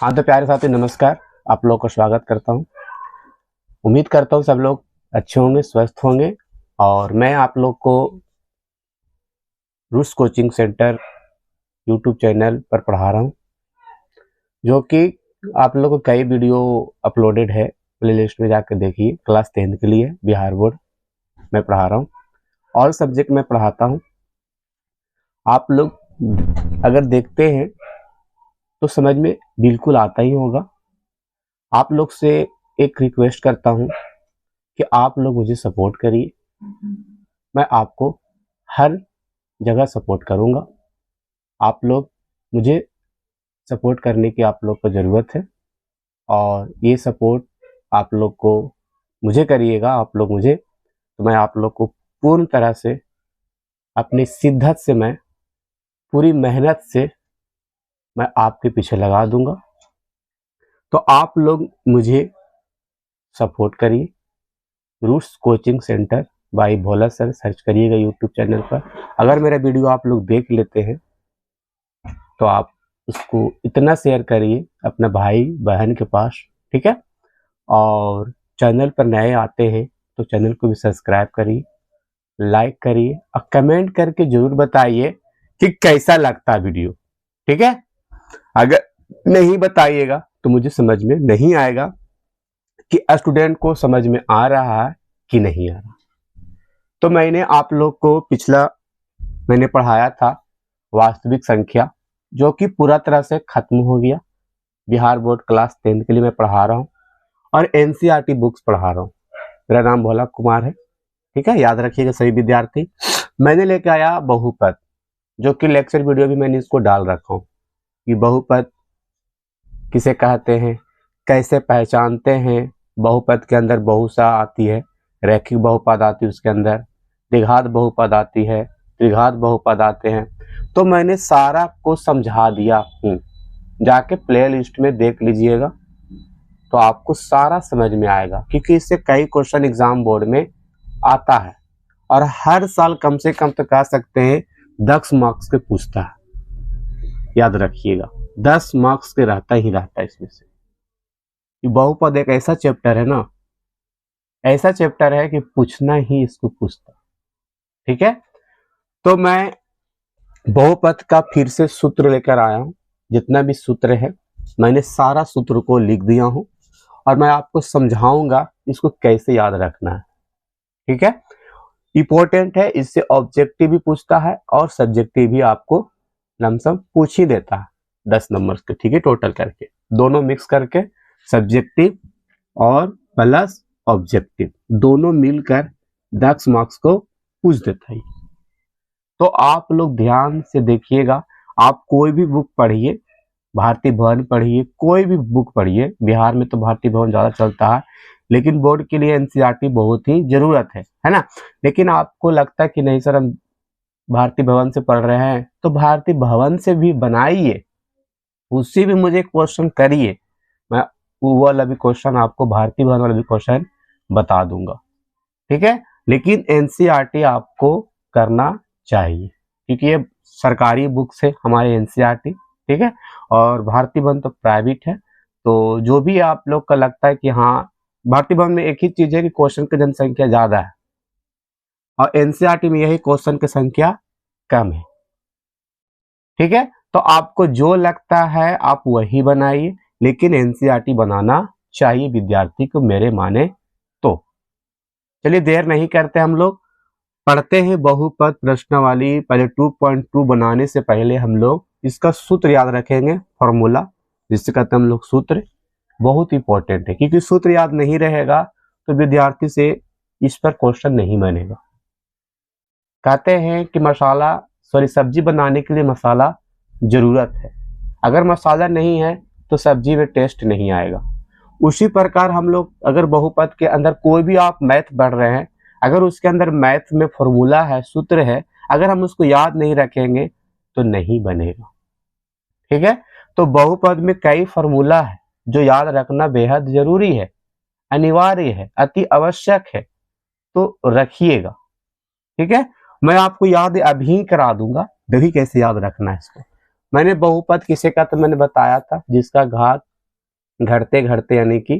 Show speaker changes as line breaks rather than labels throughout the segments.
हाँ तो प्यारे साथी नमस्कार। आप लोग का स्वागत करता हूँ। उम्मीद करता हूँ सब लोग अच्छे होंगे, स्वस्थ होंगे। और मैं आप लोग को roots coaching centre YouTube channel पर पढ़ा रहा हूँ, जो कि आप लोग को कई वीडियो अपलोडेड है। प्ले लिस्ट में जाकर देखिए। क्लास 10 के लिए बिहार बोर्ड में पढ़ा रहा हूँ। ऑल सब्जेक्ट में पढ़ाता हूँ। आप लोग अगर देखते हैं तो समझ में बिल्कुल आता ही होगा। आप लोग से एक रिक्वेस्ट करता हूँ कि आप लोग मुझे सपोर्ट करिए। मैं आपको हर जगह सपोर्ट करूंगा। आप लोग मुझे सपोर्ट करने की आप लोग को ज़रूरत है, और ये सपोर्ट आप लोग को मुझे करिएगा। आप लोग मुझे, तो मैं आप लोग को पूर्ण तरह से अपनी शिद्दत से, मैं पूरी मेहनत से मैं आपके पीछे लगा दूंगा। तो आप लोग मुझे सपोर्ट करिए। Roots coaching centre by Bhola sir search करिएगा यूट्यूब चैनल पर। अगर मेरा वीडियो आप लोग देख लेते हैं तो आप उसको इतना शेयर करिए अपने भाई बहन के पास, ठीक है। और चैनल पर नए आते हैं तो चैनल को भी सब्सक्राइब करिए, लाइक करिए और कमेंट करके जरूर बताइए कि कैसा लगता वीडियो, ठीक है। अगर नहीं बताइएगा तो मुझे समझ में नहीं आएगा कि स्टूडेंट को समझ में आ रहा है कि नहीं आ रहा। तो मैंने आप लोग को पिछला मैंने पढ़ाया था वास्तविक संख्या, जो कि पूरा तरह से खत्म हो गया। बिहार बोर्ड क्लास 10 के लिए मैं पढ़ा रहा हूँ और एनसीईआरटी बुक्स पढ़ा रहा हूँ। मेरा नाम भोला कुमार है, ठीक है। याद रखिएगा सभी विद्यार्थी। मैंने लेके आया बहुपद, जो कि लेक्चर वीडियो भी मैंने इसको डाल रखा हूँ कि बहुपद किसे कहते हैं, कैसे पहचानते हैं। बहुपद के अंदर बहुसा आती है, रैखिक बहुपद आती है, उसके अंदर द्विघात बहुपद आती है, त्रिघात बहुपद आते हैं। तो मैंने सारा को समझा दिया हूँ। जाके प्ले लिस्ट में देख लीजिएगा तो आपको सारा समझ में आएगा, क्योंकि इससे कई क्वेश्चन एग्जाम बोर्ड में आता है और हर साल कम से कम तो कह सकते हैं 10 मार्क्स के पूछता है। याद रखिएगा 10 मार्क्स के रहता ही रहता है इसमें से। ये बहुपद एक ऐसा चैप्टर है ना, ऐसा चैप्टर है कि पूछना ही इसको पूछता, ठीक है। तो मैं बहुपद का फिर से सूत्र लेकर आया हूँ। जितना भी सूत्र है मैंने सारा सूत्र को लिख दिया हूँ और मैं आपको समझाऊंगा इसको कैसे याद रखना है, ठीक है। इंपॉर्टेंट है, इससे ऑब्जेक्टिव भी पूछता है और सब्जेक्टिव भी आपको लमसम पूछ ही देता है 10 नंबर के, ठीक है। टोटल करके दोनों मिक्स करके सब्जेक्टिव और प्लस ऑब्जेक्टिव दोनों मिलकर 10 मार्क्स को पूछ देता है। तो आप लोग ध्यान से देखिएगा। आप कोई भी बुक पढ़िए, भारतीय भवन पढ़िए, कोई भी बुक पढ़िए। बिहार में तो भारतीय भवन ज़्यादा चलता है, लेकिन बोर्ड के लिए एनसीईआरटी बहुत ही ज़रूरत है ना। लेकिन आपको लगता है कि नहीं सर हम भारतीय भवन से पढ़ रहे हैं, तो भारतीय भवन से भी बनाइए, उससे भी मुझे क्वेश्चन करिए। मैं वो वाला भी क्वेश्चन आपको, भारतीय भवन वाला भी क्वेश्चन बता दूंगा, ठीक है। लेकिन एनसीईआरटी आपको करना चाहिए, क्योंकि ये सरकारी बुक से हमारे एनसीईआरटी, ठीक है। और भारतीय भवन तो प्राइवेट है। तो जो भी आप लोग का लगता है कि हाँ भारतीय भवन में एक ही चीज है कि क्वेश्चन की जनसंख्या ज्यादा है और एनसीईआरटी में यही क्वेश्चन की संख्या कम है, ठीक है। तो आपको जो लगता है आप वही बनाइए, लेकिन एनसीईआरटी बनाना चाहिए विद्यार्थी को, मेरे माने तो। चलिए देर नहीं करते, हम लोग पढ़ते हैं बहुपद प्रश्नावली। पहले 2.2 बनाने से पहले हम लोग इसका सूत्र याद रखेंगे, फॉर्मूला जिससे कहते हैं हम लोग सूत्र। बहुत इंपॉर्टेंट है, क्योंकि सूत्र याद नहीं रहेगा तो विद्यार्थी से इस पर क्वेश्चन नहीं बनेगा। कहते हैं कि सब्जी बनाने के लिए मसाला जरूरत है। अगर मसाला नहीं है तो सब्जी में टेस्ट नहीं आएगा। उसी प्रकार हम लोग अगर बहुपद के अंदर कोई भी आप मैथ पढ़ रहे हैं, अगर उसके अंदर मैथ में फॉर्मूला है, सूत्र है, अगर हम उसको याद नहीं रखेंगे तो नहीं बनेगा, ठीक है। तो बहुपद में कई फॉर्मूला है जो याद रखना बेहद जरूरी है, अनिवार्य है, अति आवश्यक है। तो रखिएगा, ठीक है। मैं आपको याद अभी करा दूंगा, देखिए कैसे याद रखना है इसको। मैंने बहुपद किसे कहते मैंने बताया था, जिसका घात घटते घटते यानी कि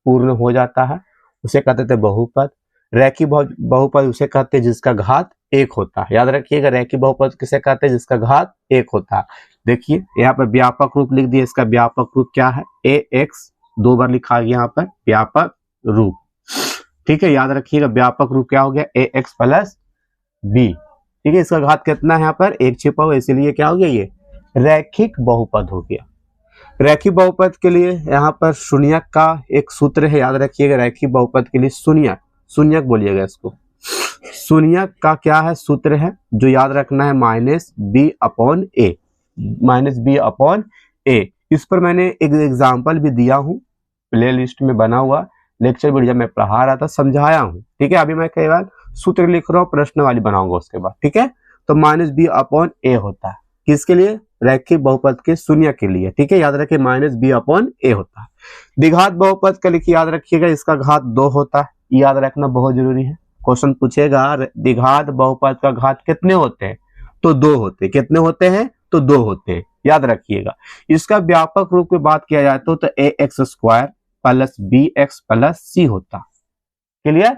पूर्ण हो जाता है, उसे कहते थे बहुपद। रैखिक बहुपद उसे कहते हैं जिसका घात एक होता है। याद रखिएगा, रैखिक बहुपद किसे कहते हैं, जिसका घात एक होता है। देखिए यहाँ पर व्यापक रूप लिख दिया, इसका व्यापक रूप क्या है, ax, 2 बार लिखा गया यहाँ पर व्यापक रूप। ठीक है, याद रखिएगा व्यापक रूप क्या हो गया, ax प्लस b। ठीक है, इसका घात कितना है, यहाँ पर एक छिपा हुआ, इसीलिए क्या हो गया, ये रैखिक बहुपद हो गया। रैखिक बहुपद के लिए यहाँ पर शून्यक का एक सूत्र है, याद रखिएगा। रैखिक बहुपद के लिए शून्यक, शून्यक बोलिएगा इसको। शून्यक का क्या है, सूत्र है जो याद रखना है, -b अपॉन ए, -b अपॉन ए। इस पर मैंने एक एग्जाम्पल भी दिया हूँ, प्ले लिस्ट में बना हुआ लेक्चर वीडियो में पढ़ा रहा था, समझाया हूँ। ठीक है, अभी मैं कई बार सूत्र लिख रहा हूँ, प्रश्न वाली बनाऊंगा उसके बाद। ठीक है, तो -b अपॉन ए होता है, किसके लिए, रैखिक बहुपद के शून्य के लिए। ठीक है, याद रखिए -b अपॉन ए होता है। द्विघात बहुपद के लिए याद रखिएगा, इसका घात 2 होता है, याद रखना बहुत जरूरी है। क्वेश्चन पूछेगा द्विघात बहुपद का घात कितने होते हैं, तो 2 होते हैं। कितने होते हैं, तो 2 होते हैं, याद रखिएगा। इसका व्यापक रूप की बात किया जाए तो ax square plus bx plus c होता। Clear,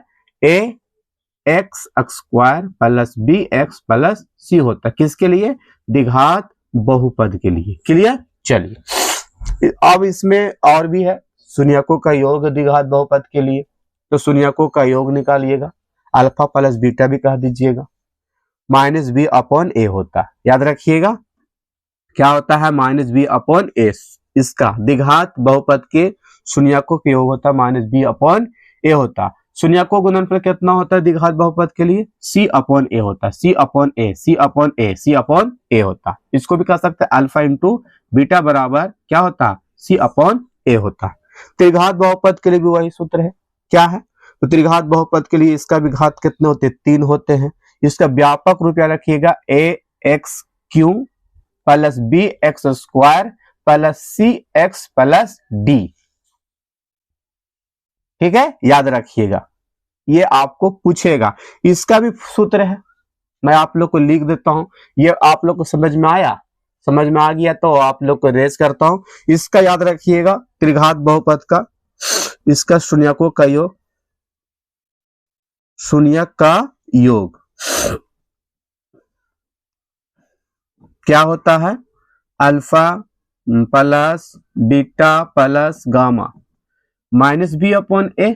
ax square plus bx plus c होता, किसके लिए, द्विघात बहुपद के लिए। क्लियर, चलिए अब इसमें और भी है, शून्यकों का योग द्विघात बहुपद के लिए, तो शून्यकों का योग निकालिएगा, अल्फा प्लस बीटा भी कह दीजिएगा, -b अपॉन ए होता है। याद रखिएगा क्या होता है, -b अपॉन ए। इसका द्विघात बहुपद के शून्यकों का योग होता है, -b अपॉन ए होता। शून्यकों गुणनफल कितना होता है द्विघात बहुपद के लिए, c अपॉन ए होता है, c अपॉन ए, c अपॉन ए, c अपॉन ए होता। इसको भी कह सकते हैं अल्फा इंटू बीटा बराबर क्या होता, c अपॉन ए होता। त्रिघात बहुपद के लिए भी वही सूत्र है, क्या है, तो त्रिघात बहुपद के लिए इसका भी घात कितने होते हैं, 3 होते हैं। इसका व्यापक रूप याद रखिएगा, ax Q plus bx square plus cx plus d। ठीक है, याद रखिएगा, ये आपको पूछेगा। इसका भी सूत्र है, मैं आप लोग को लिख देता हूं, ये आप लोग को समझ में आया, समझ में आ गया तो आप लोग को रेज करता हूं। इसका याद रखिएगा, त्रिघात बहुपद का, इसका शून्यकों का योग, शून्यक का योग क्या होता है, alpha plus beta plus gamma -b upon a.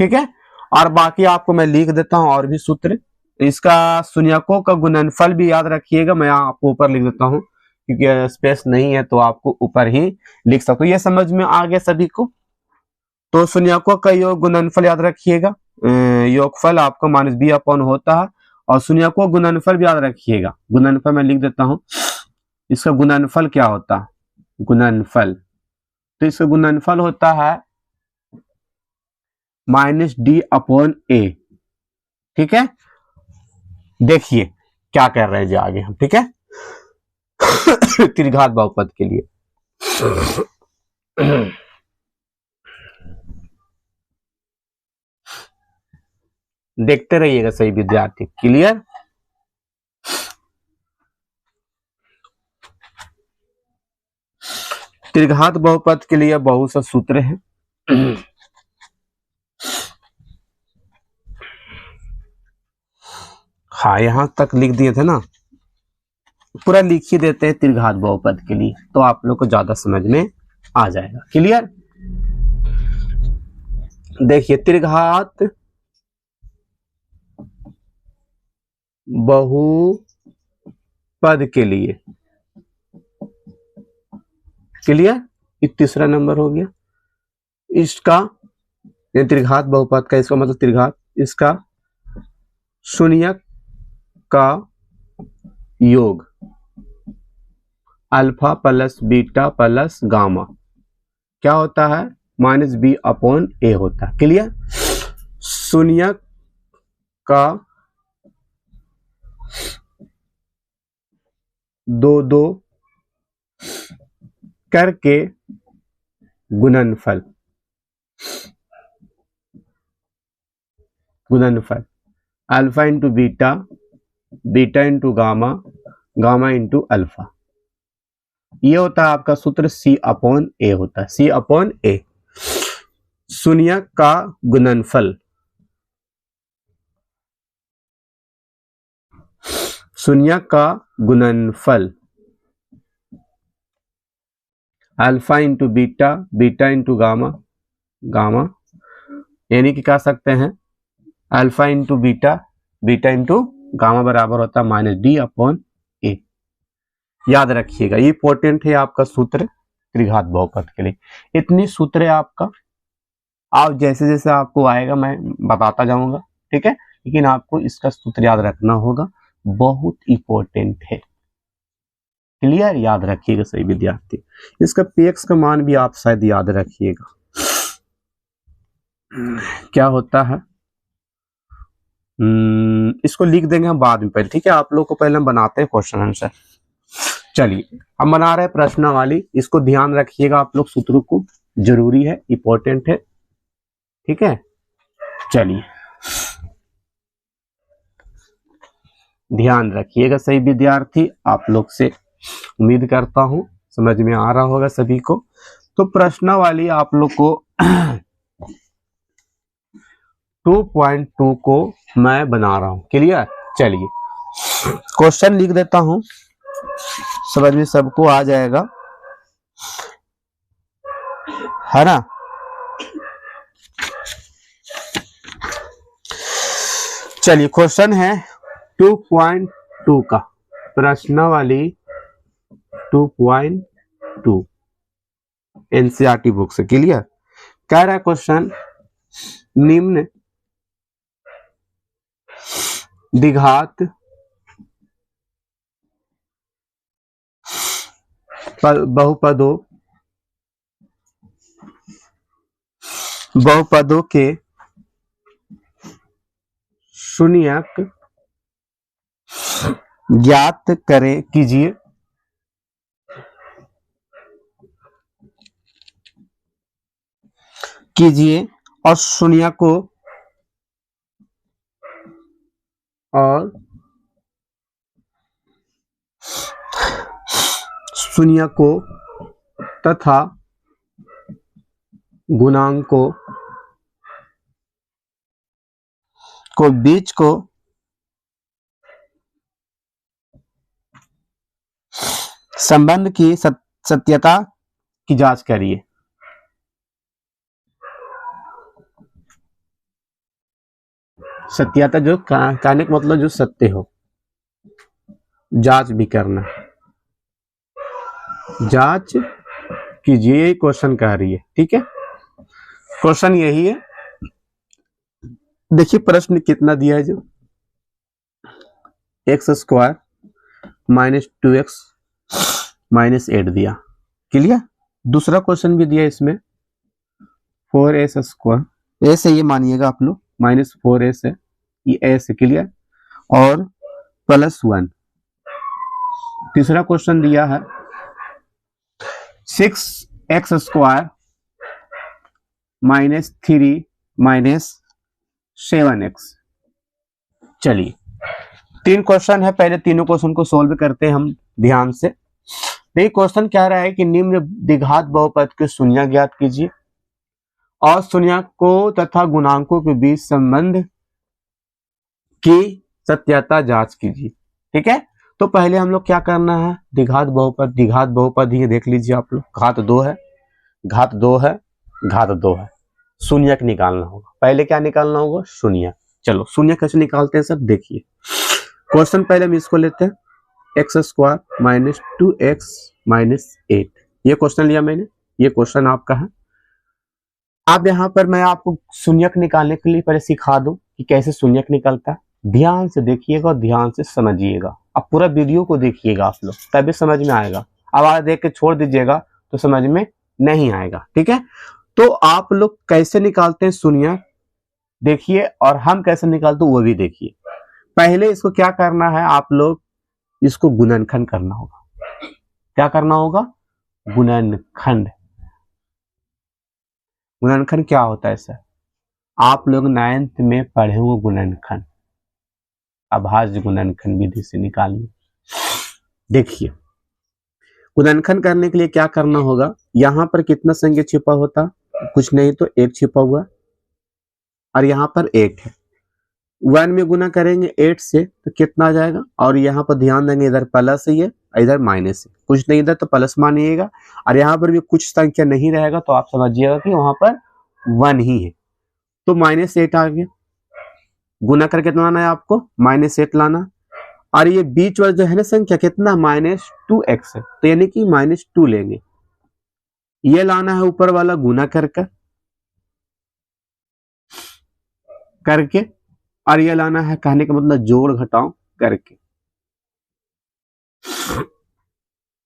ठीक है, और बाकी आपको मैं लिख देता हूं और भी सूत्र। इसका शून्यकों का गुणनफल भी याद रखिएगा, मैं आपको ऊपर लिख देता हूं क्योंकि स्पेस नहीं है, तो आपको ऊपर ही लिख सकते हो। ये समझ में आ गया सभी को, तो शून्यकों का योग गुणनफल याद रखिएगा, योगफल आपको -b अपॉन होता है, और शून्यकों गुणनफल भी याद रखिएगा। गुणनफल मैं लिख देता हूं, इसका गुणनफल क्या होता है, गुणनफल, तो इसका गुणनफल होता है -d अपॉन ए। ठीक है, देखिए क्या कर रहे हैं जो आगे हम। ठीक है, त्रिघात बहुपद के लिए देखते रहिएगा सही विद्यार्थी। क्लियर, त्रिघात बहुपद के लिए बहुत सा सूत्र है। हाँ, यहां तक लिख दिए थे ना, पूरा लिख ही देते हैं त्रिघात बहुपद के लिए, तो आप लोग को ज्यादा समझ में आ जाएगा। क्लियर, देखिए त्रिघात बहुपद के लिए, क्लियर, ये तीसरा नंबर हो गया। इसका त्रिघात बहुपद का, इसका मतलब त्रिघात, इसका शून्यक का योग alpha plus beta plus gamma क्या होता है, -b अपॉन ए होता है। क्लियर, शून्यक का 2 करके गुणनफल, alpha into beta, beta into gamma, gamma into alpha. ये होता है आपका सूत्र C/A होता है, C/A। शून्यक का गुणनफल, शून्यक का गुणनफल alpha into beta, beta into gamma, gamma, यानी कि कह सकते हैं alpha into beta, beta into gamma बराबर होता है -D/A। याद रखिएगा, ये इंपॉर्टेंट है आपका सूत्र त्रिघात बहुपद के लिए। इतनी सूत्र है आपका, आप जैसे जैसे आपको आएगा मैं बताता जाऊंगा, ठीक है, लेकिन आपको इसका सूत्र याद रखना होगा, बहुत इंपॉर्टेंट है। क्लियर, याद रखिएगा सही विद्यार्थी। इसका px का मान भी आप शायद याद रखिएगा, क्या होता है, इसको लिख देंगे हम बाद में पहले, ठीक है। आप लोग को पहले हम बनाते हैं क्वेश्चन आंसर। चलिए हम बना रहे हैं प्रश्नावली, इसको ध्यान रखिएगा आप लोग, सूत्रों को जरूरी है, इंपॉर्टेंट है, ठीक है। चलिए ध्यान रखिएगा सही विद्यार्थी, आप लोग से उम्मीद करता हूं समझ में आ रहा होगा सभी को। तो प्रश्नावली आप लोग को 2.2 को मैं बना रहा हूं, क्लियर। चलिए क्वेश्चन लिख देता हूं, समझ में सबको आ जाएगा, है ना। चलिए क्वेश्चन है 2.2 का, प्रश्नावली 2.2 एनसीईआरटी बुक से, क्लियर। कह रहा है क्वेश्चन, निम्न द्विघात बहुपदों के शून्यक ज्ञात करें कीजिए, और शून्यकों तथा गुणांकों को बीच को संबंध की सत्यता की जांच करिए। सत्यता जो कहने का मतलब जो सत्य हो, जांच भी करना, जांच कीजिए, यही क्वेश्चन कह रही है, ठीक है। क्वेश्चन यही है, देखिए प्रश्न कितना दिया है, जो x² -2x -8 दिया, क्लियर। दूसरा क्वेश्चन भी दिया इसमें 4s², ऐसे ये मानिएगा आप लोग, -4s है, ये ऐसे, क्लियर, और +1। तीसरा क्वेश्चन दिया है 6x² -3 -7x। चलिए 3 क्वेश्चन है, पहले तीनों क्वेश्चन को सोल्व करते हैं हम ध्यान से। देखिए क्वेश्चन कह रहा है कि निम्न द्विघात बहुपद के शून्यक ज्ञात कीजिए और शून्यकों तथा गुणांकों के बीच संबंध की सत्यता जांच कीजिए, ठीक है। तो पहले हम लोग क्या करना है, द्विघात बहुपद ही देख लीजिए आप लोग, घात 2 है, घात 2 है, घात 2 है, शून्यक निकालना होगा। पहले क्या निकालना होगा, शून्यक। चलो शून्यक कैसे निकालते हैं सब देखिए। क्वेश्चन पहले हम इसको लेते हैं, x² -2x -8, ये क्वेश्चन लिया मैंने, ये क्वेश्चन आपका है। अब यहाँ पर मैं आपको शून्यक निकालने के लिए पहले सिखा दूं कि कैसे शून्यक निकलता है। ध्यान से देखिएगा और ध्यान से समझिएगा, अब पूरा वीडियो को देखिएगा आप लोग, तभी समझ में आएगा। आवाज देख के छोड़ दीजिएगा तो समझ में नहीं आएगा, ठीक है। तो आप लोग कैसे निकालते हैं शून्यक देखिए, और हम कैसे निकालते हैं वो भी देखिए। पहले इसको क्या करना है, आप लोग इसको गुणनखंड करना होगा। क्या करना होगा, गुणनखंड। गुणनखंड क्या होता है सर, आप लोग 9th में पढ़े होंगे गुणनखंड, अभाज्य गुणनखंड विधि से निकालिए। देखिए, गुणनखंड करने के लिए क्या करना होगा, यहां पर कितना संख्या छिपा होता, कुछ नहीं तो 1 छिपा हुआ, और यहाँ पर 1 है। 1 में गुना करेंगे 8 से तो कितना आ जाएगा, और यहाँ पर ध्यान देंगे इधर प्लस है ये, इधर माइनस है, कुछ नहीं इधर तो प्लस मानिएगा, और यहाँ पर भी कुछ संख्या नहीं रहेगा तो आप समझिएगा कि वहां पर 1 ही है। तो -8 आ गया, गुना करके कितना लाना है आपको, -8 लाना, और ये बीच वाला जो है ना संख्या कितना, -2x है, तो यानी कि -2 लेंगे, ये लाना है ऊपर वाला गुना करके और ये लाना है, कहने का मतलब जोड़ घटाओ करके।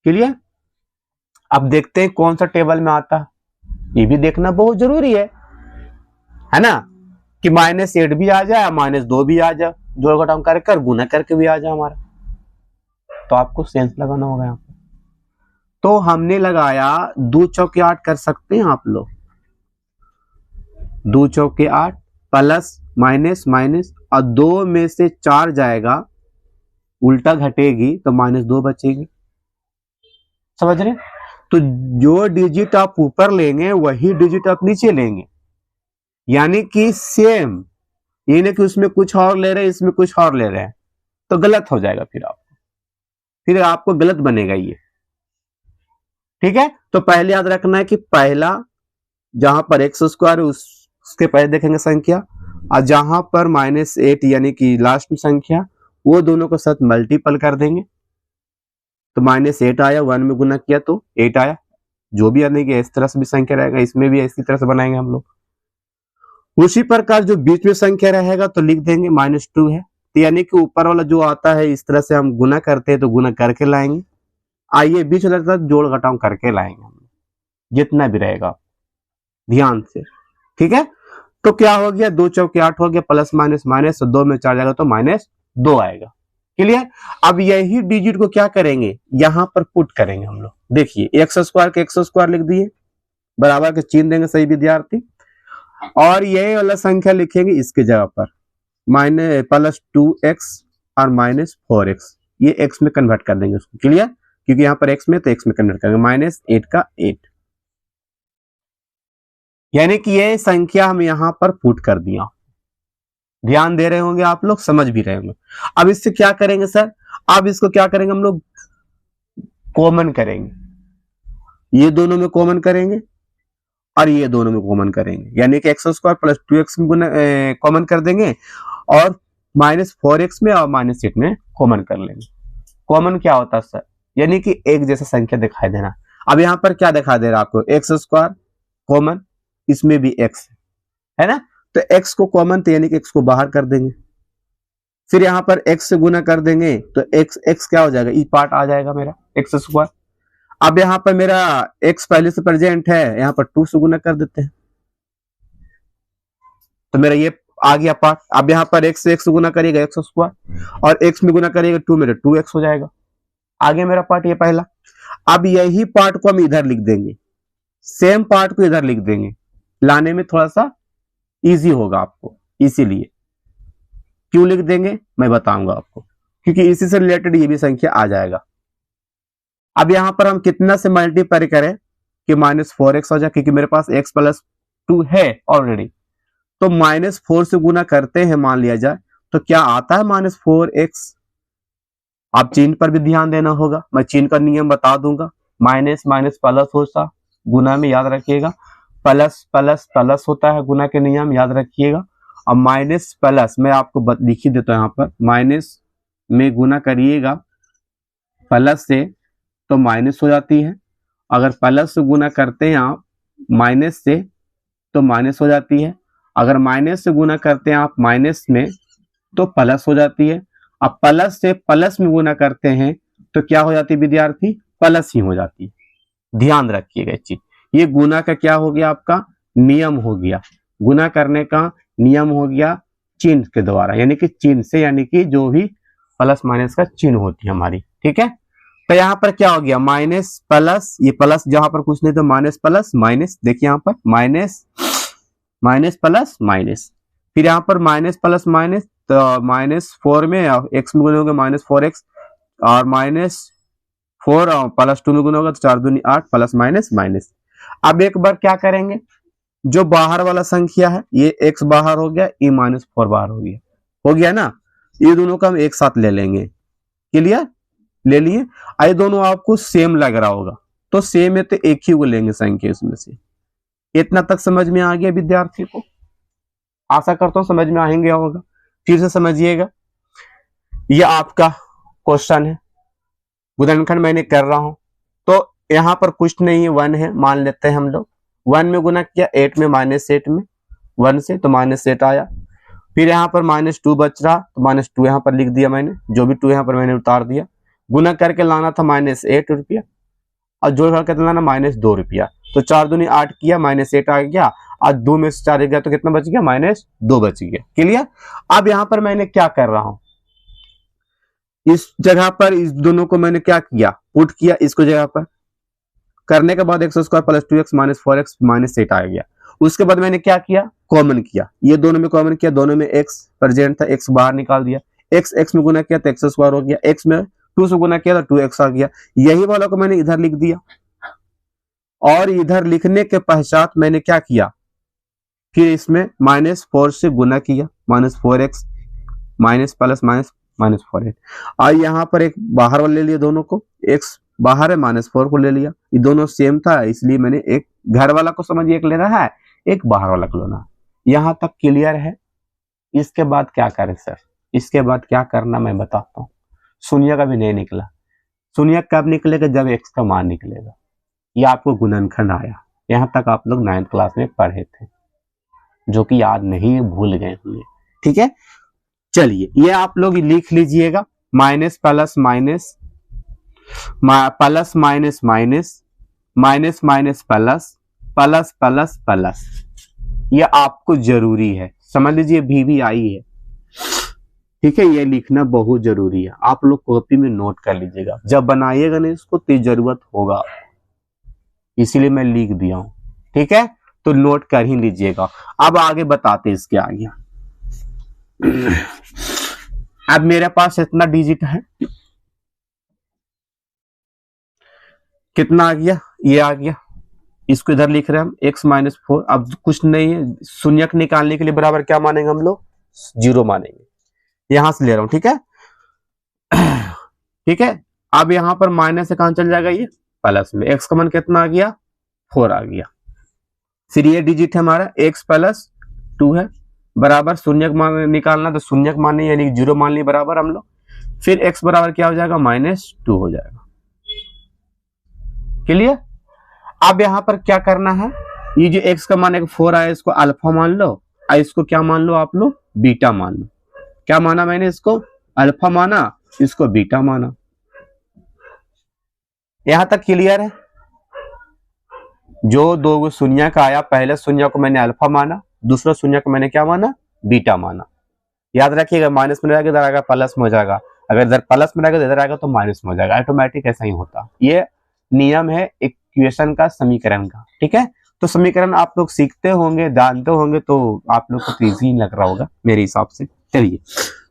क्लियर? अब देखते हैं कौन सा टेबल में आता है, ये भी देखना बहुत जरूरी है ना, कि -8 भी आ जाए, -2 भी आ जाए, जोड़ घटाओ कर गुना करके भी आ जाए हमारा, तो आपको सेंस लगाना होगा यहाँ पर। तो हमने लगाया 2 चौके 8 कर सकते हैं आप लोग, 2 चौके 8 प्लस माइनस माइनस, और 2 में से 4 जाएगा, उल्टा घटेगी तो -2 बचेगी, समझ रहे? तो जो डिजिट आप ऊपर लेंगे वही डिजिट आप नीचे लेंगे, यानी कि सेम, ये नहीं कि उसमें कुछ और ले रहे हैं इसमें कुछ और ले रहे हैं, तो गलत हो जाएगा, फिर आपको गलत बनेगा ये, ठीक है? तो पहले याद रखना है कि पहला जहां पर x² उसके पहले देखेंगे संख्या, और जहां पर -8 यानी कि लास्ट में संख्या, वो दोनों को साथ मल्टीपल कर देंगे, तो -8 आया, 1 में गुना किया तो 8 आया, जो भी आने की इस तरह से भी संख्या रहेगा, इसमें भी इसी तरह से बनाएंगे हम लोग। उसी प्रकार जो बीच में संख्या रहेगा तो लिख देंगे -2 है, तो यानी कि ऊपर वाला जो आता है इस तरह से हम गुना करते हैं तो गुना करके लाएंगे, आइए बीच वाला जोड़ घटाव करके लाएंगे हम, जितना भी रहेगा ध्यान से, ठीक है? तो क्या हो गया, 2 चौके 8 हो गया, प्लस माइनस माइनस, तो 2 में 4 जाएगा तो -2 आएगा। क्लियर? अब यही डिजिट को क्या करेंगे, यहां पर पुट करेंगे हम लोग, देखिए x² के x² लिख दिए, बराबर के चिन्ह देंगे सही विद्यार्थी, और यही वाला संख्या लिखेंगे इसके जगह पर, +2x और -4x, ये x में कन्वर्ट कर देंगे उसको। क्लियर? क्योंकि यहाँ पर x में तो x में कन्वर्ट करेंगे, -8 का 8, यानी कि ये संख्या हम यहां पर पुट कर दिया। ध्यान दे रहे होंगे आप लोग, समझ भी रहे होंगे। अब इससे क्या करेंगे सर, अब इसको क्या करेंगे हम लोग, कॉमन करेंगे, ये दोनों में कॉमन करेंगे और ये दोनों में कॉमन करेंगे, यानी कि x² + 2x में कॉमन कर देंगे, और -4x में और -8 में कॉमन कर लेंगे। कॉमन क्या होता है सर, यानी कि एक जैसा संख्या दिखाई देना। अब यहाँ पर क्या दिखा दे रहा है आपको, x² कॉमन, इसमें भी x है ना, तो x को कॉमन, तो यानी कि x को बाहर कर देंगे, फिर यहाँ पर x से गुना कर देंगे तो x क्या हो जाएगा, ई पार्ट आ जाएगा मेरा x²। अब यहाँ पर मेरा x पहले से प्रेजेंट है, यहाँ पर 2 से गुना कर देते हैं, तो मेरा ये आ गया पार्ट। अब यहाँ पर x से x गुना करिएगा x² और x में गुना करिएगा 2, मेरा 2x हो जाएगा, आगे मेरा पार्ट ये पहला। अब यही पार्ट को हम इधर लिख देंगे, सेम पार्ट को इधर लिख देंगे, लाने में थोड़ा सा इजी होगा आपको, इसीलिए। क्यों लिख देंगे मैं बताऊंगा आपको, क्योंकि इसी से रिलेटेड ये भी संख्या आ जाएगा। अब यहां पर हम कितना से मल्टीप्लाई करें कि -4x हो जाए, क्योंकि मेरे पास x + 2 है ऑलरेडी, तो -4 से गुना करते हैं मान लिया जाए, तो क्या आता है -4x। आप चिन्ह पर भी ध्यान देना होगा, मैं चिन्ह का नियम बता दूंगा, माइनस माइनस प्लस होता गुना में, याद रखिएगा, प्लस प्लस प्लस होता है गुना के नियम, याद रखिएगा। अब माइनस प्लस मैं आपको लिख ही देता हूं, यहाँ पर माइनस में गुना करिएगा प्लस से तो माइनस हो जाती है, अगर प्लस से गुना करते हैं आप माइनस से तो माइनस हो जाती है, अगर माइनस से गुना करते हैं आप माइनस में तो प्लस हो जाती है। अब प्लस से प्लस में गुना करते हैं तो क्या हो जाती है विद्यार्थी, प्लस ही हो जाती है। ध्यान रखिएगा इस चीज, ये गुना का क्या हो गया, आपका नियम हो गया, गुना करने का नियम हो गया चिन्ह के द्वारा, यानी कि चिन्ह से, यानी कि जो भी प्लस माइनस का चिन्ह होती है हमारी, ठीक है। तो यहाँ पर क्या हो गया, माइनस प्लस, ये प्लस जहां पर कुछ नहीं तो माइनस प्लस माइनस, देखिए यहाँ पर माइनस माइनस प्लस माइनस, फिर यहाँ पर माइनस प्लस माइनस, तो -4 में x में गुना होगा -4x और 4 प्लस 2 में गुना होगा तो 4 दूनी 8 प्लस माइनस माइनस। अब एक बार क्या करेंगे, जो बाहर वाला संख्या है ये x बाहर हो गया, e माइनस 4 बाहर हो गया ना, ये दोनों का हम एक साथ ले लेंगे। क्लियर, ले लिए। ये दोनों आपको सेम लग रहा होगा तो सेम है तो एक ही को लेंगे संख्या इसमें से। इतना तक समझ में आ गया विद्यार्थी को? आशा करता हूं समझ में आ गया होगा। फिर से समझिएगा, ये आपका क्वेश्चन है, गुणनखंड मैंने कर रहा हूं तो यहां पर कुछ नहीं है, 1 है मान लेते हैं हम लोग। 1 में गुना किया 8 में माइनस 8 में 1 से तो माइनस 8 आया। फिर यहाँ पर -2 बच रहा तो -2 यहाँ पर लिख दिया मैंने, जो भी 2 यहाँ पर मैंने उतार दिया। गुना करके लाना था -8 रुपया और जोड़ करके लाना -2 रुपया। तो 4 दूनी 8 किया, -8 आ गया और 2 में से 4 गया तो कितना बच गया, -2 बच गया। क्लियर। अब यहाँ पर मैंने क्या कर रहा हूं, इस जगह पर इस दोनों को मैंने क्या किया, पुट किया इसको जगह पर। करने के बाद x² plus 2x minus 4x minus 8 आ गया। उसके बाद मैंने क्या किया, कॉमन किया, ये दोनों में कॉमन किया, दोनों में x प्रेजेंट था, x बाहर निकाल दिया। x में गुना किया तो x² हो गया, x में 2 से गुना किया तो 2x आ गया। यही वाला को मैंने इधर लिख दिया और इधर लिखने के पश्चात मैंने क्या किया, फिर इसमें -4 से गुना किया, -4x minus plus minus -4x। और यहाँ पर एक बाहर वाले ले लिया, दोनों को x बाहर है -4 को ले लिया, ये दोनों सेम था इसलिए मैंने एक घर वाला को समझिए एक लेना है, एक बाहर वाला को लेना। यहाँ तक क्लियर है। इसके बाद क्या करें सर, इसके बाद क्या करना मैं बताता हूँ। शून्य का भी नहीं निकला, शून्य कब निकलेगा, जब x का मान निकलेगा। ये आपको गुणनखंड आया। यहाँ तक आप लोग 9th क्लास में पढ़े थे, जो कि याद नहीं, भूल गए होंगे। ठीक है, चलिए ये आप लोग लिख लीजिएगा, minus plus minus plus minus minus minus minus plus plus plus plus, ये आपको जरूरी है, समझ लीजिए भी आई है। ठीक है, ये लिखना बहुत जरूरी है, आप लोग कॉपी में नोट कर लीजिएगा, जब बनाइएगा ना इसको तो जरूरत होगा, इसीलिए मैं लिख दिया हूं। ठीक है, तो नोट कर ही लीजिएगा। अब आगे बताते इसके आगे। अब मेरे पास इतना डिजिट है, कितना आ गया, ये आ गया, इसको इधर लिख रहे हैं हम x-4। अब कुछ नहीं है, शून्यक निकालने के लिए बराबर क्या मानेंगे हम लोग, 0 मानेंगे, यहां से ले रहा हूं। ठीक है, ठीक है। अब यहां पर माइनस से कहां चल जाएगा, ये प्लस में, x का मान कितना आ गया, 4 आ गया। फिर ये डिजिट है हमारा x प्लस 2 है, बराबर शून्यक मान निकालना तो शून्यक मान नहीं यानी 0 मान ली बराबर हम लोग। फिर x बराबर क्या हो जाएगा, -2 हो जाएगा। क्लियर। अब यहां पर क्या करना है, ये जो x का मान 4 आया इसको अल्फा मान लो और इसको क्या मान लो आप लोग, बीटा मान लो। क्या माना मैंने, इसको अल्फा माना, इसको बीटा माना। यहां तक क्लियर है। जो दो शून्य का आया, पहले शून्य को मैंने अल्फा माना, दूसरा शून्य को मैंने क्या माना, बीटा माना। याद रखिएगा, माइनस में रहेगा इधर आएगा प्लस में हो जाएगा, अगर इधर प्लस में रहेगा इधर आएगा तो माइनस में हो जाएगा, ऑटोमेटिक ऐसा ही होता। ये नियम है इक्वेशन का, समीकरण का। ठीक है, तो समीकरण आप लोग सीखते होंगे, जानते होंगे, तो आप लोग को इजी लग रहा होगा मेरे हिसाब से। चलिए,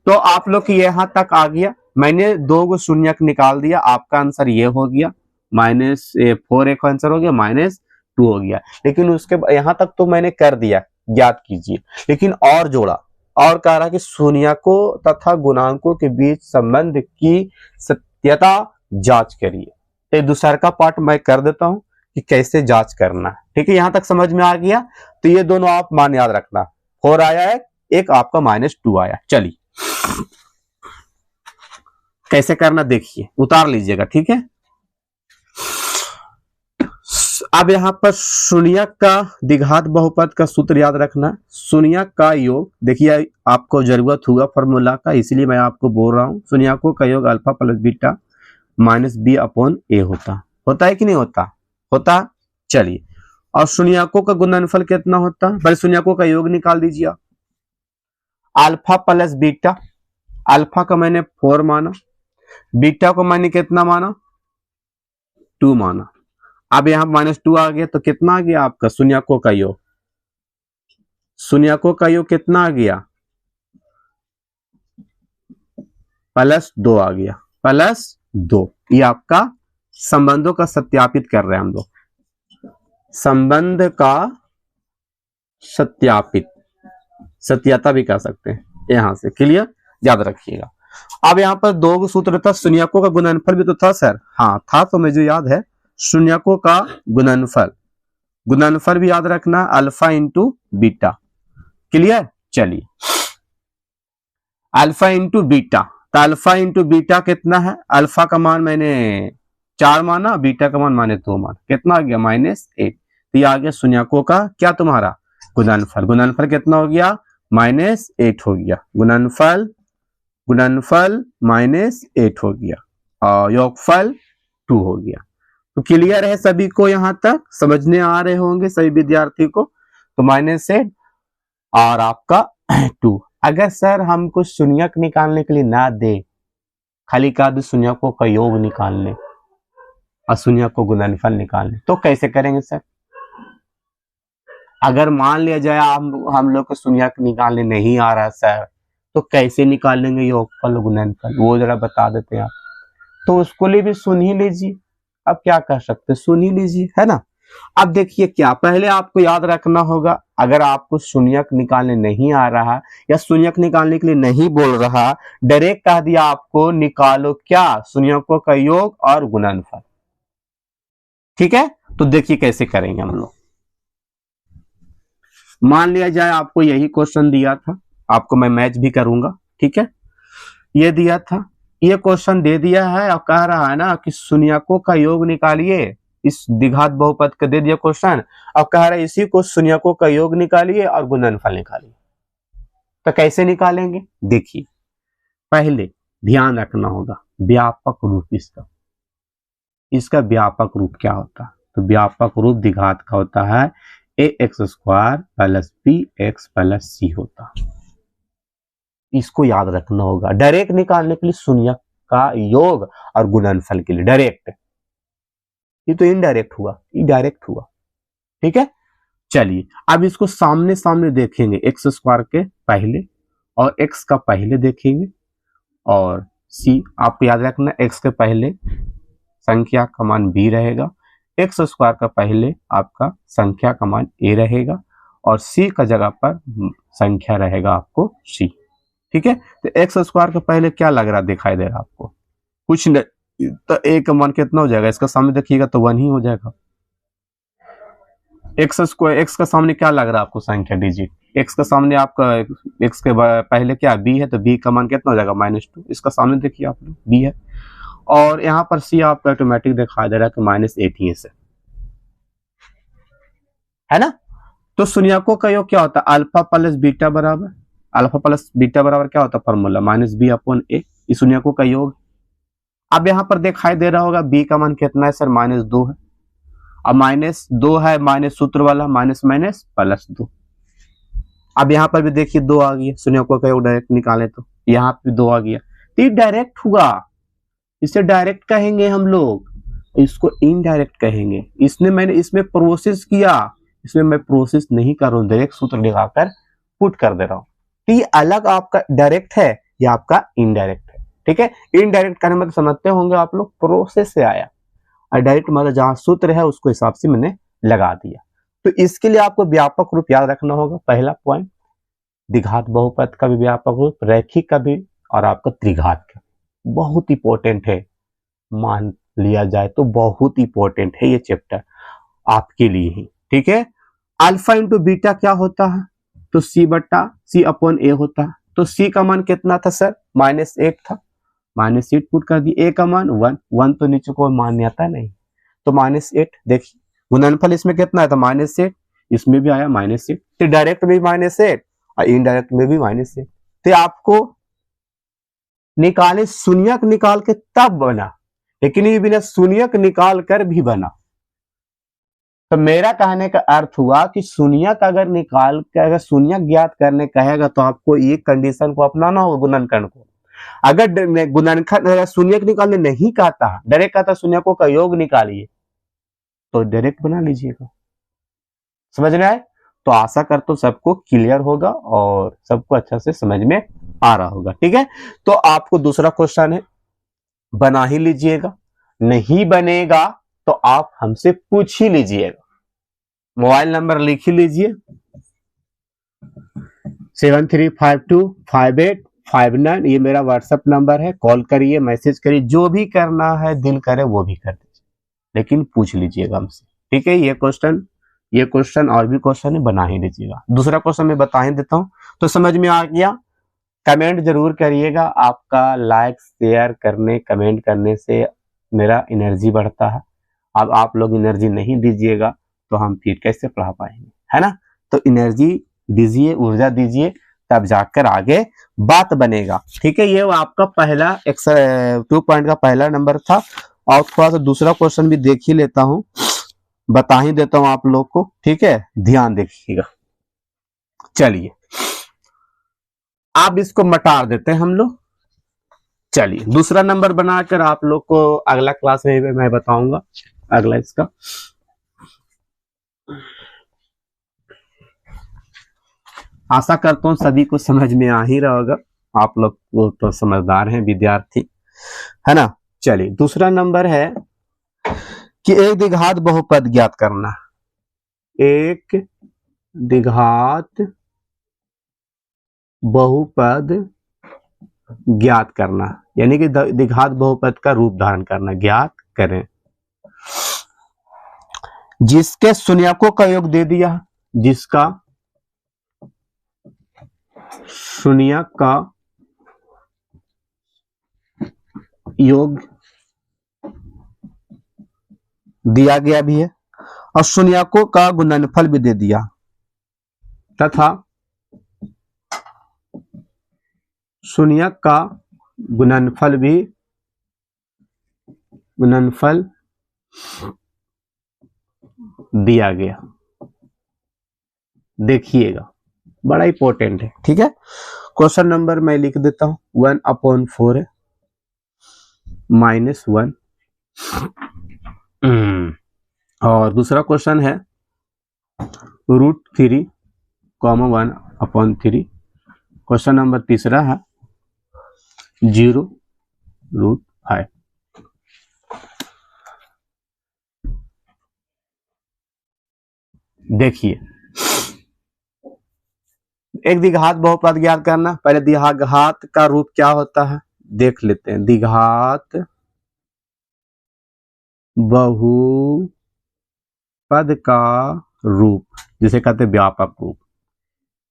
तो आप लोग यहां तक आ गया, मैंने 2 शून्य निकाल दिया, आपका आंसर ये हो गया, -4 एक आंसर हो गया, -2 हो गया। लेकिन उसके यहां तक तो मैंने कर दिया, याद कीजिए। लेकिन और जोड़ा और कह रहा कि शून्यकों तथा गुणांकों के बीच संबंध की सत्यता जांच करिए। तो दूसरा का पार्ट मैं कर देता हूं कि कैसे जांच करना है। ठीक है, यहां तक समझ में आ गया। तो ये दोनों आप मान याद रखना, 4 आया है, एक आपका -2 आया। चलिए कैसे करना देखिए, उतार लीजिएगा। ठीक है, अब यहां पर शून्यक का द्विघात बहुपद का सूत्र याद रखना। शून्यक का योग, देखिए आपको जरूरत होगा फॉर्मूला का, इसलिए मैं आपको बोल रहा हूं। शून्यकों का योग अल्फा प्लस बीटा -b/a होता है कि नहीं होता, होता। चलिए, और शून्यकों का गुणनफल कितना होता है, भाई शून्यकों का योग निकाल दीजिए। अल्फा प्लस बीटा, अल्फा का मैंने 4 माना, बीटा को मैंने कितना माना, 2 माना। अब यहां -2 आ गया तो कितना आ गया आपका शून्यकों का योग, शून्यकों का योग कितना आ गया, +2 आ गया, +2। ये आपका संबंधों का सत्यापित कर रहे हैं हम लोग, संबंध का सत्यापित, सत्यता भी कह सकते हैं यहां से, क्लियर, याद रखिएगा। अब यहाँ पर दो सूत्र था, शून्यकों का गुणनफल भी तो था सर, हाँ था, तो मुझे याद है, शून्यकों का गुणनफल, गुणनफल भी याद रखना, अल्फा इंटू बीटा, क्लियर। चलिए अल्फा इंटू बीटा, तो अल्फा इंटू बीटा कितना है, अल्फा का मान मैंने 4 माना, बीटा का मान मैंने 2 माना, कितना आ गया -8, तो ये आ गया शून्यकों का क्या तुम्हारा गुणनफल, गुणनफल कितना हो गया -8 हो गया, गुणनफल -8 हो गया, और योगफल 2 हो गया। तो क्लियर है सभी को, यहां तक समझने आ रहे होंगे सभी विद्यार्थी को। तो -8 और आपका 2। अगर सर हमको शून्यक निकालने के लिए ना दे, खाली का दे शून्यकों का योग निकालने और शून्यकों गुणनफल निकालने, तो कैसे करेंगे सर? अगर मान लिया जाए हम लोग को शून्यक निकालने नहीं आ रहा सर, तो कैसे निकालेंगे योगफल गुणनफल, वो जरा बता देते हैं आप। तो उसको लिए भी सुन ही लीजिए, अब क्या कर सकते, सुन ही लीजिए, है ना। अब देखिए क्या, पहले आपको याद रखना होगा, अगर आपको शून्यक निकालने नहीं आ रहा या शून्यक निकालने के लिए नहीं बोल रहा, डायरेक्ट कह दिया आपको निकालो क्या, शून्यकों का योग और गुणनफल, ठीक है। तो देखिए कैसे करेंगे हम लोग। मान लिया जाए आपको यही क्वेश्चन दिया था, आपको मैं मैच भी करूंगा, ठीक है, ये दिया था, ये क्वेश्चन दे दिया है और कह रहा है ना कि शून्यकों का योग निकालिए, इस द्विघात बहुपद का दे दिया क्वेश्चन, अब कह रहा है इसी को शून्यकों का योग निकालिए और गुणनफल निकालिए। तो कैसे निकालेंगे, देखिए पहले ध्यान रखना होगा व्यापक रूप, इसका व्यापक रूप क्या होता है, तो व्यापक रूप द्विघात का होता है ax² + bx + c होता, इसको याद रखना होगा। डायरेक्ट निकालने के लिए शून्यक का योग और गुणनफल के लिए डायरेक्ट, ये तो इनडायरेक्ट हुआ, ये डायरेक्ट हुआ, ठीक है। चलिए अब इसको सामने सामने देखेंगे, x² के पहले और x का पहले देखेंगे, और c आपको याद रखना, x के पहले संख्या का मान b रहेगा, x² का पहले आपका संख्या का मान a रहेगा, और c का जगह पर संख्या रहेगा आपको c, ठीक है। तो x² का पहले क्या लग रहा, दिखाई दे रहा आपको, कुछ नहीं, तो a का मान कितना हो जाएगा, इसका सामने देखिएगा तो 1 ही हो जाएगा। x का सामने क्या लग रहा है आपको, संख्या डिजिट, x का सामने आपका x के पहले क्या b है, तो b का मान कितना हो जाएगा -2, इसका सामने देखिए आप लोग b है, और यहाँ पर c आपका ऑटोमेटिक दिखाई दे रहा है कि -8 ही है ना। तो शून्यकों का योग क्या होता है, अल्फा प्लस बीटा बराबर, अल्फा प्लस बीटा बराबर क्या होता है फॉर्मूला, -b/a, इस शून्यकों का योग। अब यहाँ पर दिखाई दे रहा होगा b का मान कितना है सर, -2 है, अब -2 है, माइनस सूत्र वाला, माइनस माइनस +2। अब यहाँ पर भी देखिए 2 आ गया, शून्यकों का योग डायरेक्ट निकाले तो यहाँ पे 2 आ गया, तो ये डायरेक्ट हुआ, इसे डायरेक्ट कहेंगे हम लोग, इसको इनडायरेक्ट कहेंगे। मैंने इसमें प्रोसेस किया, इसमें मैं प्रोसेस नहीं कर रहा हूँ, डायरेक्ट सूत्र लगाकर पुट कर दे रहा हूँ। तो ये अलग आपका डायरेक्ट है, ये आपका इनडायरेक्ट है, ठीक है। इनडायरेक्ट करने में समझते होंगे आप लोग, प्रोसेस से आया, और डायरेक्ट मतलब जहां सूत्र है उसको हिसाब से मैंने लगा दिया। तो इसके लिए आपको व्यापक रूप याद रखना होगा, पहला पॉइंट, द्विघात बहुपद का भी व्यापक रूप, रैखिक का भी, और आपका त्रिघात का, बहुत इंपॉर्टेंट है, मान लिया जाए तो बहुत इंपॉर्टेंट है ये चैप्टर आपके लिए ही, ठीक है। अल्फा इंटू बीटा क्या होता है, तो c/a होता है। तो c का मान कितना था सर, -8 था, -8 पुट कर दी, a का मान 1 तो नीचे को मान्यता नहीं, तो -8, देखिए गुणनफल इसमें कितना है, तो -8, इसमें भी आया -8, तो डायरेक्ट में -8 और इनडायरेक्ट में भी -8। तो आपको निकाले, शून्यक निकाल के तब बना, लेकिन ये बिना शून्यक निकाल कर भी बना। तो मेरा कहने का अर्थ हुआ कि शून्यक अगर निकाल के, अगर शून्यक ज्ञात करने कहेगा तो आपको ये कंडीशन को अपनाना होगा, गुणनखंड को। अगर गुणनखंड शून्यक निकालने नहीं कहता, डायरेक्ट कहता शून्यकों का योग निकालिए, तो डायरेक्ट बना लीजिएगा, समझ में आए। तो आशा करता हूं सबको क्लियर होगा और सबको अच्छा से समझ में आ रहा होगा, ठीक है। तो आपको दूसरा क्वेश्चन है, बना ही लीजिएगा, नहीं बनेगा तो आप हमसे पूछ ही लीजिएगा। मोबाइल नंबर लिख ही लीजिए 73525859, ये मेरा व्हाट्सएप नंबर है। कॉल करिए, मैसेज करिए, जो भी करना है दिल करे वो भी कर दीजिए, लेकिन पूछ लीजिएगा हमसे, ठीक है। ये क्वेश्चन और भी क्वेश्चन बना ही लीजिएगा। दूसरा क्वेश्चन मैं बता ही देता हूँ, तो समझ में आ गया। कमेंट जरूर करिएगा, आपका लाइक शेयर करने कमेंट करने से मेरा एनर्जी बढ़ता है। अब आप लोग एनर्जी नहीं दीजिएगा तो हम फिर कैसे पढ़ा पाएंगे, है ना। तो एनर्जी दीजिए, ऊर्जा दीजिए, तब जाकर आगे बात बनेगा, ठीक है। ये आपका पहला 2 पॉइंट का पहला नंबर था। और थोड़ा सा दूसरा क्वेश्चन भी देख ही लेता हूं, बता ही देता हूं आप लोग को, ठीक है। ध्यान देखिएगा। चलिए आप इसको मटार देते हैं हम लोग। चलिए दूसरा नंबर बनाकर आप लोग को अगला क्लास में मैं बताऊंगा अगला इसका। आशा करता हूं सभी को समझ में आ ही रहा होगा, आप लोग वो तो समझदार हैं, विद्यार्थी, है ना। चलिए दूसरा नंबर है कि एक द्विघात बहुपद ज्ञात करना। एक द्विघात बहुपद ज्ञात करना, यानी कि द्विघात बहुपद का रूप धारण करना, ज्ञात करें। जिसके शून्यकों का योग दे दिया, जिसका शून्य का योग दिया गया भी है और शून्यकों का गुणनफल भी दे दिया, तथा शून्य का गुणनफल दिया गया। देखिएगा बड़ा इंपॉर्टेंट है, ठीक है। क्वेश्चन नंबर मैं लिख देता हूं, 1/4 है -1। और दूसरा क्वेश्चन है √3, 1/3। क्वेश्चन नंबर तीसरा है 0√5। देखिए एक द्विघात बहुपद ज्ञात करना। पहले द्विघात का रूप क्या होता है देख लेते हैं। द्विघात बहुपद का रूप जिसे कहते हैं व्यापक रूप,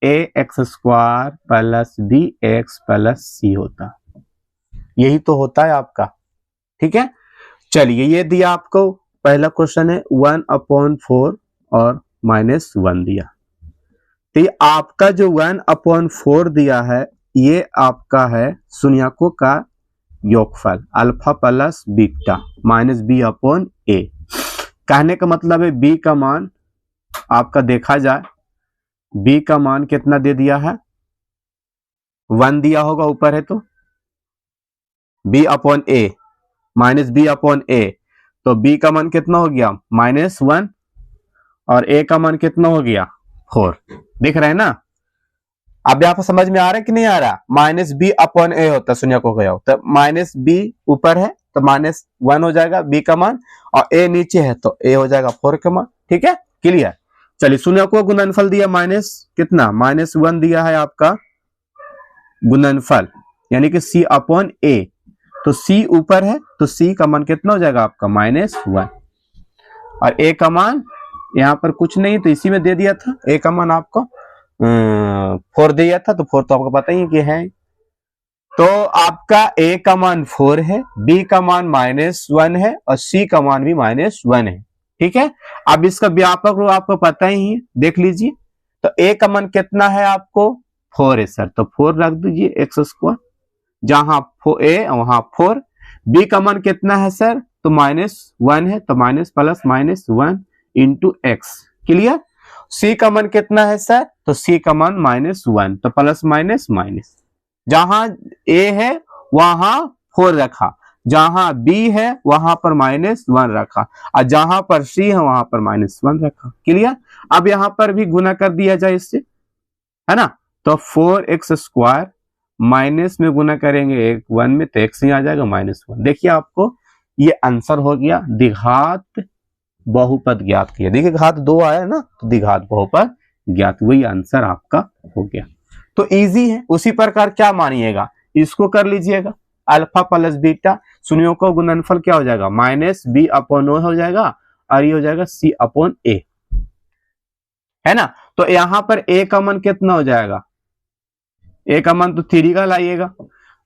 ax² + bx + c होता है, यही तो होता है आपका, ठीक है। चलिए ये दिया आपको, पहला क्वेश्चन है 1/4 और -1 दिया। तो ये आपका जो 1/4 दिया है ये आपका है शून्यकों का योगफल अल्फा प्लस बीटा -b/a। कहने का मतलब है b का मान आपका देखा जाए, b का मान कितना दे दिया है 1 दिया होगा, ऊपर है तो b/a -b/a, तो b का मान कितना हो गया -1 और a का मान कितना हो गया 4। दिख रहा है ना। अब यहाँ पर समझ में आ रहा है कि नहीं आ रहा। -b/a होता है शून्यकों का योग, तो -b ऊपर है तो -1 हो जाएगा b का मान, और a नीचे है तो a हो जाएगा 4 का मान, ठीक है, क्लियर। चलिए शून्यकों का गुणनफल दिया कितना -1 दिया है आपका गुणनफल, यानी कि c/a, तो c ऊपर है तो c का मान कितना हो जाएगा आपका -1, और a का मान यहाँ पर कुछ नहीं तो इसी में दे दिया था, a का मान आपको 4 दिया था, तो 4 तो आपको पता ही है कि है। तो आपका a का मान 4 है, b का मान -1 है और c का मान भी -1 है, ठीक है। अब इसका व्यापक रूप आपको पता ही है, देख लीजिए। तो a का मान कितना है आपको 4 है सर, तो 4 रख दीजिए x², जहां a वहां 4। b का मान कितना है सर, तो -1 है, तो -+-1 इंटू x, क्लियर। c का मान कितना है सर, तो c का मान -1, तो +-, जहां a है वहां 4 रखा, जहां b है वहां पर -1 रखा, और जहां पर c है वहां पर -1 रखा, क्लियर। अब यहां पर भी गुना कर दिया जाए इससे, है ना। तो 4x² माइनस में गुना करेंगे 1 में तो x ही आ जाएगा -1। देखिए आपको ये आंसर हो गया द्विघात बहुपद ज्ञात किया। देखिए घात 2 आया ना, तो द्विघात बहुपद ज्ञात, वही आंसर आपका हो गया। तो इजी है। उसी प्रकार क्या मानिएगा, इसको कर लीजिएगा, अल्फा प्लस बीटा शून्यों का गुणनफल क्या हो जाएगा, माइनस बी अपॉन ओ हो जाएगा, और ये हो जाएगा सी अपॉन ए, है ना। तो यहां पर ए का मान कितना हो जाएगा, ए का मान तो 3 का लाइएगा,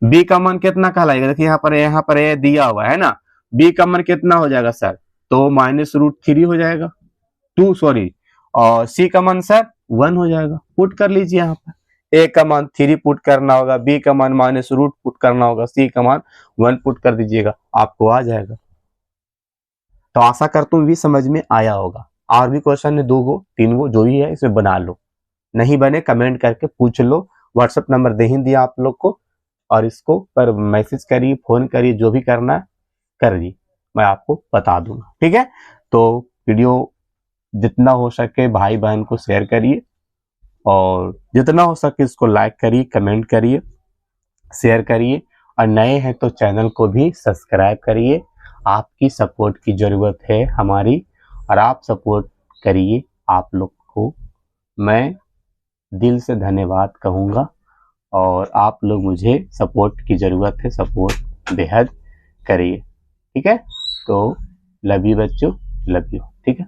बी का मान कितना का लाइएगा, देखिए यहाँ पर ए दिया हुआ है ना, बी का मान कितना हो जाएगा सर, तो -√3 हो जाएगा, 2 सॉरी, और सी का मान सर 1 हो जाएगा। पुट कर लीजिए, यहाँ पर ए का मान 3 पुट करना होगा, बी का मान -√ पुट करना होगा, सी का मान 1 पुट कर दीजिएगा, आपको आ जाएगा। तो आशा करता हूँ भी समझ में आया होगा। और भी क्वेश्चन है 2 गो 3 गो, जो ही है इसमें बना लो, नहीं बने कमेंट करके पूछ लो, व्हाट्सएप नंबर दे ही दिया आप लोग को, और इसको पर मैसेज करिए, फोन करिए, जो भी करना है करिए, मैं आपको बता दूंगा, ठीक है। तो वीडियो जितना हो सके भाई बहन को शेयर करिए, और जितना हो सके इसको लाइक करिए, कमेंट करिए, शेयर करिए, और नए हैं तो चैनल को भी सब्सक्राइब करिए। आपकी सपोर्ट की ज़रूरत है हमारी, और आप सपोर्ट करिए। आप लोग को मैं दिल से धन्यवाद कहूँगा, और आप लोग मुझे सपोर्ट की ज़रूरत है, सपोर्ट बेहद करिए, ठीक है। तो लव यू बच्चों, लव यू, ठीक है।